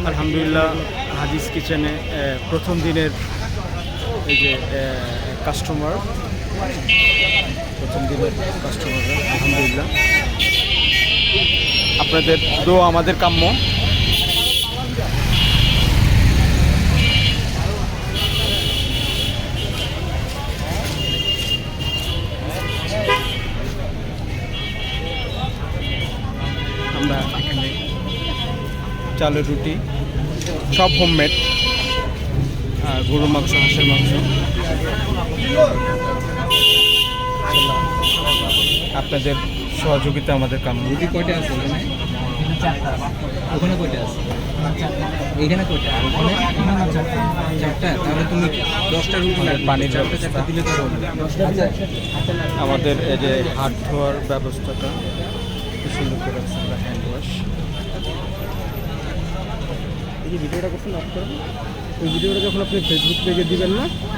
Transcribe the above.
আলহামদুলিল্লাহ হাদিস কিচেনে প্রথম দিনের এই যে কাস্টমার আলহামদুলিল্লাহ আপনাদের দোয়া আমাদের কাম্য। আমরা এখানে চালের রুটি সব হোমমেড, গরুর মাংস, হাঁসের মাংস আপনাদের সহযোগিতা আমাদের কাম্য। রুটি কয়টা আছে এখানে? ওখানে কয়টা আছে? এখানে কয়টা? আর ওখানে চারটা। তাহলে তুমি 10টা রুটি লাগবে, পানির চারটা ব্যবস্থা। দিলে তো হবে। আমাদের এই যে হাত ধোয়ার ব্যবস্থাটা খুব সুন্দর করে রাখছে, আমরা হ্যান্ড ওয়াশ। এই যে ভিডিওটা করছেন আপনারা, ওই ভিডিওটা যখন আপনি ফেসবুক পেজে দিবেন না,